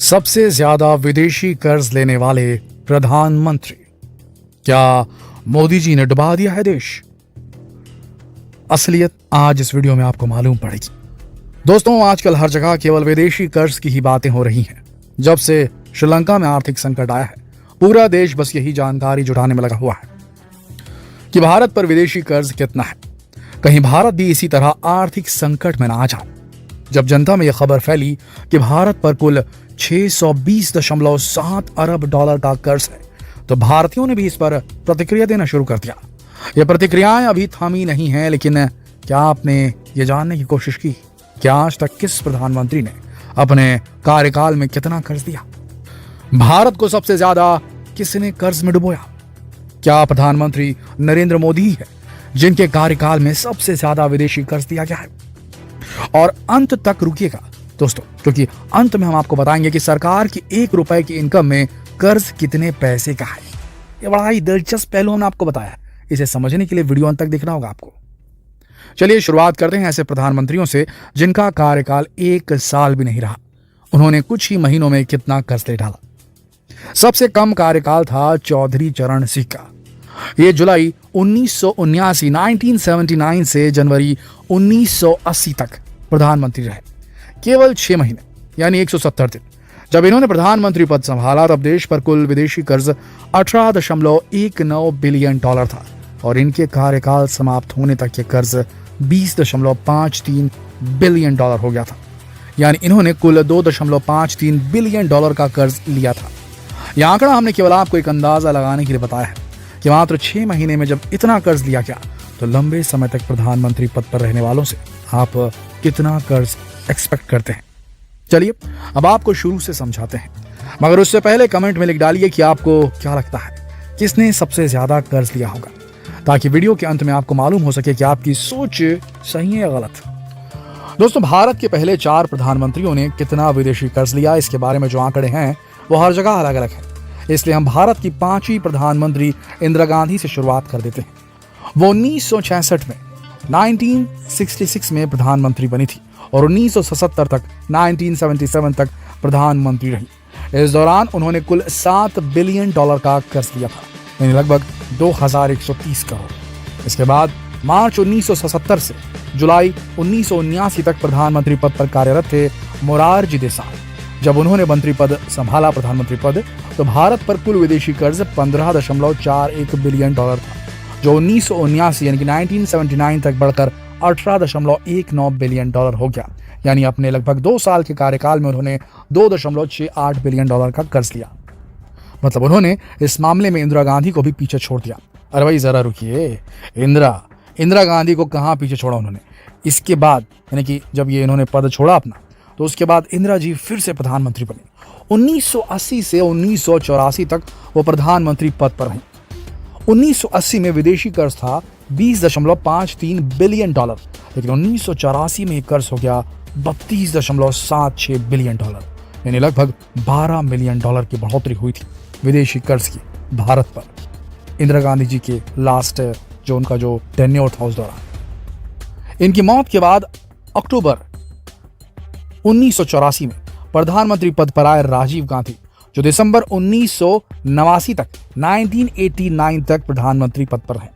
सबसे ज्यादा विदेशी कर्ज लेने वाले प्रधानमंत्री। क्या मोदी जी ने डुबा दिया है देश? असलियत आज इस वीडियो में आपको मालूम पड़ेगी। दोस्तों, आजकल हर जगह केवल विदेशी कर्ज की ही बातें हो रही हैं। जब से श्रीलंका में आर्थिक संकट आया है, पूरा देश बस यही जानकारी जुटाने में लगा हुआ है कि भारत पर विदेशी कर्ज कितना है। कहीं भारत भी इसी तरह आर्थिक संकट में ना आ जाए। जब जनता में यह खबर फैली कि भारत पर कुल 620.7 अरब डॉलर का कर्ज है, तो भारतीयों ने भी इस पर प्रतिक्रिया देना शुरू कर दिया। ये प्रतिक्रियाएं अभी थमी नहीं हैं, लेकिन क्या आपने ये जानने की कोशिश की कि आज तक किस प्रधानमंत्री ने अपने कार्यकाल में कितना कर्ज दिया? भारत को सबसे ज्यादा किसने कर्ज में डुबोया? क्या प्रधानमंत्री नरेंद्र मोदी ही है जिनके कार्यकाल में सबसे ज्यादा विदेशी कर्ज दिया गया है? और अंत तक रुकिएगा दोस्तों, क्योंकि अंत में हम आपको बताएंगे कि सरकार की 1 रुपए की इनकम में कर्ज कितने पैसे का है। ये बड़ा ही दिलचस्प पहलू हमने आपको बताया है। इसे समझने के लिए वीडियो अंत तक देखना होगा आपको। चलिए शुरुआत करते हैं ऐसे प्रधानमंत्रियों से जिनका कार्यकाल 1 साल भी नहीं रहा। उन्होंने कुछ ही महीनों में कितना कर्ज ले डाला। सबसे कम कार्यकाल था चौधरी चरण सिंह का। ये जुलाई 1979 से जनवरी 1980 तक प्रधानमंत्री रहे। केवल 6 महीने यानी 170 दिन जब इन्होंने प्रधानमंत्री पद संभाला, तब देश पर कुल विदेशी कर्ज 18.19 बिलियन डॉलर था और इनके कार्यकाल समाप्त होने तक ये कर्ज 20.53 बिलियन डॉलर हो गया था। यानी इन्होंने कुल 2.53 बिलियन डॉलर का कर्ज लिया था। यह आंकड़ा हमने केवल आपको एक अंदाजा लगाने के लिए बताया है कि मात्र 6 महीने में जब इतना कर्ज लिया गया, तो लंबे समय तक प्रधानमंत्री पद पर रहने वालों से आप कितना कर्ज एक्सपेक्ट करते हैं। चलिए अब आपको शुरू से समझाते हैं, मगर उससे पहले कमेंट में लिख डालिए कि आपको क्या लगता है किसने सबसे ज्यादा कर्ज लिया होगा, ताकि वीडियो के अंत में आपको मालूम हो सके कि आपकी सोच सही है या गलत। दोस्तों, भारत के पहले 4 प्रधानमंत्रियों ने कितना विदेशी कर्ज लिया, इसके बारे में जो आंकड़े हैं वो हर जगह अलग अलग है। इसलिए हम भारत की 5वीं प्रधानमंत्री इंदिरा गांधी से शुरुआत कर देते हैं। वो 1966 में 1966 में प्रधानमंत्री बनी थी और 1977 तक 1977 तक प्रधानमंत्री रही। इस दौरान उन्होंने कुल 7 बिलियन डॉलर का कर्ज लिया था, यानी लगभग 2130 करोड़। इसके बाद मार्च 1977 से जुलाई 1979 तक प्रधानमंत्री पद पर कार्यरत थे मोरारजी देसाई। जब उन्होंने मंत्री पद संभाला, प्रधानमंत्री पद, तो भारत पर कुल विदेशी कर्ज 15.41 बिलियन डॉलर था, जो 1979 यानी कि 1979 तक बढ़कर 18.19 बिलियन डॉलर हो गया। यानी अपने लगभग 2 साल के कार्यकाल में उन्होंने 2.68 बिलियन डॉलर का कर्ज लिया। मतलब उन्होंने इस मामले में इंदिरा गांधी को भी पीछे छोड़ दिया। अरे भाई जरा रुकिए, इंदिरा गांधी को कहाँ पीछे छोड़ा उन्होंने? इसके बाद यानी कि जब ये इन्होंने पद छोड़ा अपना, तो उसके बाद इंदिरा जी फिर से प्रधानमंत्री बने। 1980 से 1984 तक वो प्रधानमंत्री पद पर रहीं। 1980 में विदेशी कर्ज था 20.53 बिलियन डॉलर, लेकिन 1984 में कर्ज हो गया 32.76 बिलियन डॉलर, यानी लगभग 12 मिलियन डॉलर की बढ़ोतरी हुई थी विदेशी कर्ज की भारत पर इंदिरा गांधी जी के लास्ट जो उनका जो टेन्योर था उस दौरान। इनकी मौत के बाद अक्टूबर 1984 में प्रधानमंत्री पद पर आए राजीव गांधी, जो दिसंबर 1989 तक 1989 तक प्रधानमंत्री पद पर रहे।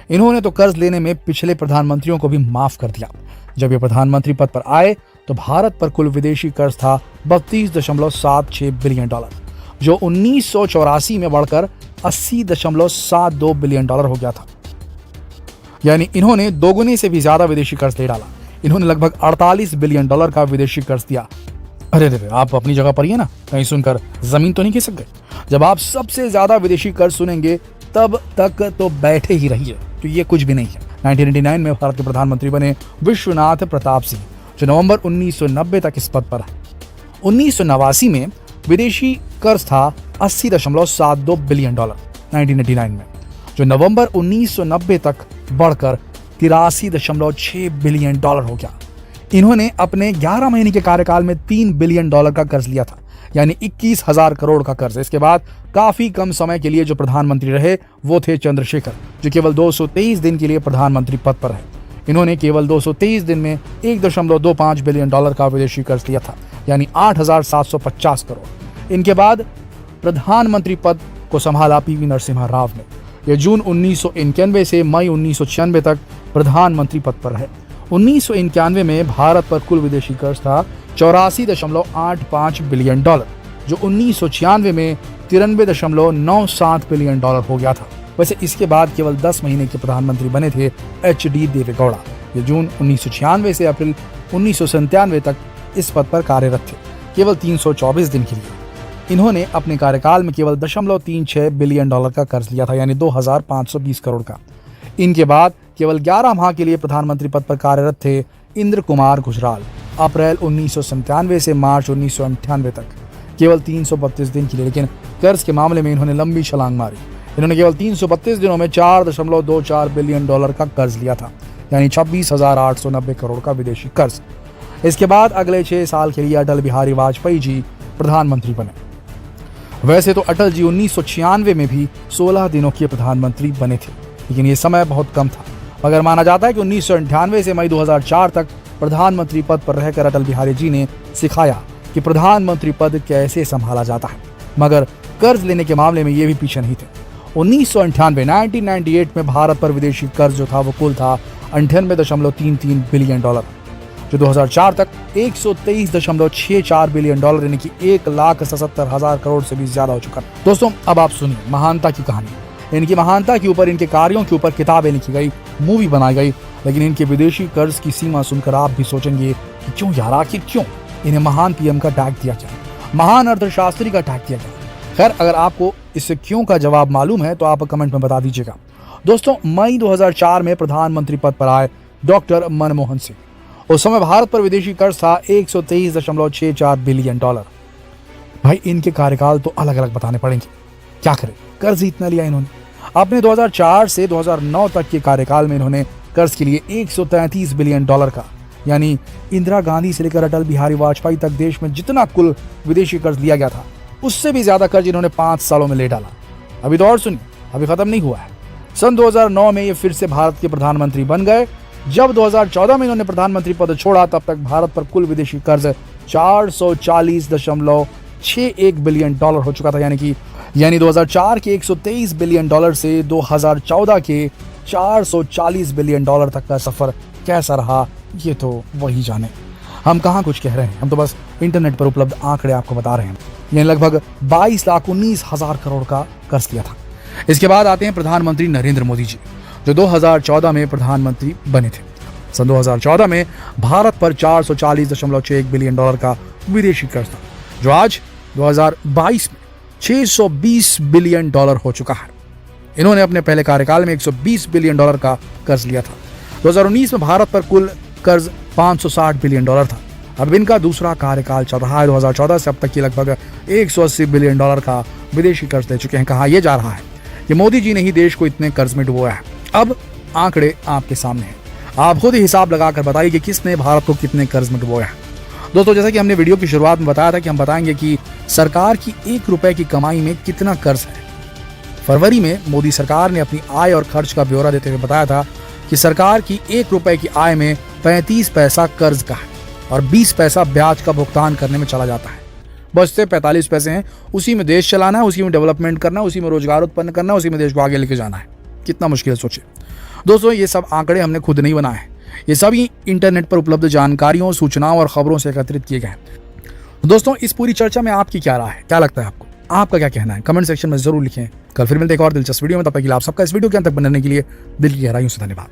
इन्होंने तो कर्ज लेने में पिछले प्रधानमंत्रियों को भी माफ कर दिया। जब ये प्रधानमंत्री पद पर आए, तो भारत पर कुल विदेशी कर्ज था 32.76 बिलियन डॉलर, जो 1984 में बढ़कर 80.72 बिलियन डॉलर हो गया था। यानी इन्होंने दोगुने से भी ज्यादा विदेशी कर्ज ले डाला। इन्होंने लगभग 48 बिलियन डॉलर का विदेशी कर्ज दिया। अरे आप अपनी जगह पर ही है ना, कहीं सुनकर जमीन तो नहीं खिसक गए? जब आप सबसे ज्यादा विदेशी कर्ज सुनेंगे तब तक तो बैठे ही रहिए, तो ये कुछ भी नहीं है। 1999 में भारत के प्रधानमंत्री बने विश्वनाथ प्रताप सिंह, जो नवंबर 1990 तक इस पद पर है। 1989 में विदेशी कर्ज था 80.72 बिलियन डॉलर 1989 में, जो नवंबर 1990 तक बढ़कर 83.6 बिलियन डॉलर हो गया। इन्होंने अपने 11 महीने के कार्यकाल में 3 बिलियन डॉलर का कर्ज लिया था, यानी 21,000 करोड़ का कर्ज। इसके बाद काफी कम समय के लिए जो प्रधानमंत्री रहे वो थे चंद्रशेखर, जो केवल 223 दिन के लिए प्रधानमंत्री पद पर रहे। इन्होंने केवल 223 दिन में 1.25 बिलियन डॉलर का विदेशी कर्ज लिया था, यानी 8,750 करोड़। इनके बाद प्रधानमंत्री पद को संभाला पीवी नरसिम्हा राव ने। यह जून 1991 से मई 1996 तक प्रधानमंत्री पद पर रहे। 1991 में भारत पर कुल विदेशी कर्ज था 84.85 बिलियन डॉलर, जो 1996 में 93.97 बिलियन डॉलर हो गया था। वैसे इसके बाद केवल 10 महीने के प्रधानमंत्री बने थे HD देवेगौड़ा। ये जून 1996 से अप्रैल 1997 तक इस पद पर कार्यरत थे, केवल 324 दिन के लिए। इन्होंने अपने कार्यकाल में केवल 0.36 बिलियन डॉलर का कर्ज लिया था, यानी 2,520 करोड़ का। इनके बाद केवल 11 माह के लिए प्रधानमंत्री पद पर कार्यरत थे इंद्र कुमार गुजराल, अप्रैल 1997 से मार्च 1998 तक, केवल 332 दिन के लिए। लेकिन कर्ज के मामले में इन्होंने लंबी छलांग मारी। इन्होंने केवल 332 दिनों में 4.24 बिलियन डॉलर का कर्ज लिया था, यानी 26,890 करोड़ का विदेशी कर्ज। इसके बाद अगले 6 साल के लिए अटल बिहारी वाजपेयी जी प्रधानमंत्री बने। वैसे तो अटल जी 1996 में भी 16 दिनों के प्रधानमंत्री बने थे, लेकिन ये समय बहुत कम था। मगर माना जाता है कि 1998 से मई 2004 तक प्रधानमंत्री पद पर रहकर अटल बिहारी जी ने सिखाया कि प्रधानमंत्री पद कैसे संभाला जाता है। मगर कर्ज लेने के मामले में ये भी पीछे नहीं थे। 1998 में भारत पर विदेशी कर्ज जो था वो कुल था 98.33 बिलियन डॉलर, जो 2004 तक 123.64 बिलियन डॉलर यानी कि 1,77,000 करोड़ से भी ज्यादा हो चुका। दोस्तों अब आप सुनिए महानता की कहानी। इनकी महानता के ऊपर, इनके कार्यों के ऊपर किताबें लिखी गई, मूवी बनाई गई, लेकिन इनके विदेशी कर्ज की सीमा सुनकर आप भी सोचेंगे कि क्यों यार, आखिर क्यों इन्हें महान PM का टैग दिया जाए, महान अर्थशास्त्री का टैग दिया जाए। खैर, अगर आपको इससे क्यों का जवाब मालूम है तो आप कमेंट में बता दीजिएगा। दोस्तों मई 2004 में प्रधानमंत्री पद पर आए डॉक्टर मनमोहन सिंह। उस समय भारत पर विदेशी कर्ज था 123.64 बिलियन डॉलर। भाई इनके कार्यकाल तो अलग अलग बताने पड़ेंगे, क्या करें, कर्ज इतना लिया इन्होंने। अपने 2004 से 2009 तक के कार्यकाल में इन्होंने कर्ज के लिए 133 बिलियन डॉलर का, यानी इंदिरा गांधी से लेकर अटल बिहारी वाजपेयी तक देश में जितना कुल विदेशी कर्ज लिया गया था उससे भी ज्यादा कर्ज इन्होंने 5 सालों में ले डाला। अभी तो और सुनिए, अभी खत्म नहीं हुआ है। सन 2009 में ये फिर से भारत के प्रधानमंत्री बन गए। जब 2014 में इन्होंने प्रधानमंत्री पद छोड़ा तब तक भारत पर कुल विदेशी कर्ज 440.61 बिलियन डॉलर हो चुका था, यानी 2004 के 123 बिलियन डॉलर से 2014 के 440 बिलियन डॉलर तक का सफर कैसा रहा ये तो वही जाने। हम कहाँ कुछ कह रहे हैं, हम तो बस इंटरनेट पर उपलब्ध आंकड़े आपको बता रहे हैं। यानी लगभग 22,19,000 करोड़ का कर्ज लिया था। इसके बाद आते हैं प्रधानमंत्री नरेंद्र मोदी जी, जो 2014 में प्रधानमंत्री बने थे। सन 2014 में भारत पर 440.61 बिलियन डॉलर का विदेशी कर्ज था, जो आज 2022 में 620 बिलियन डॉलर हो चुका है। इन्होंने अपने पहले कार्यकाल में 120 बिलियन डॉलर का कर्ज लिया था। 2019 में भारत पर कुल कर्ज 560 बिलियन डॉलर था। अब इनका दूसरा कार्यकाल चल रहा है। 2014 से अब तक की लगभग 180 बिलियन डॉलर का विदेशी कर्ज ले चुके हैं। कहा यह जा रहा है कि मोदी जी ने ही देश को इतने कर्ज में डुबोया है। अब आंकड़े आपके सामने हैं, आप खुद ही हिसाब लगाकर बताइए कि किसने भारत को कितने कर्ज में डुबोया है। दोस्तों जैसा कि हमने वीडियो की शुरुआत में बताया था कि हम बताएंगे कि सरकार की 1 रुपए की कमाई में कितना कर्ज है। फरवरी में मोदी सरकार ने अपनी आय और खर्च का ब्यौरा देते हुए बताया था कि सरकार की 1 रुपए की आय में 35 पैसा कर्ज का है और 20 पैसा ब्याज का भुगतान करने में चला जाता है। बचते 45 पैसे हैं, उसी में देश चलाना है, उसी में डेवलपमेंट करना है, उसी में रोजगार उत्पन्न करना है, उसी में देश को आगे लेके जाना है। कितना मुश्किल है सोचिए। दोस्तों ये सब आंकड़े हमने खुद नहीं बनाए हैं, ये सभी इंटरनेट पर उपलब्ध जानकारियों, सूचनाओं और खबरों से एकत्रित किए गए हैं। दोस्तों इस पूरी चर्चा में आपकी क्या राय है, क्या लगता है आपको, आपका क्या कहना है, कमेंट सेक्शन में जरूर लिखें। कल फिर मिलते एक और दिलचस्प वीडियो में, तब तक के लिए आप सबका इस वीडियो के अंत तक बनने के लिए दिल की गहराइयों से धन्यवाद।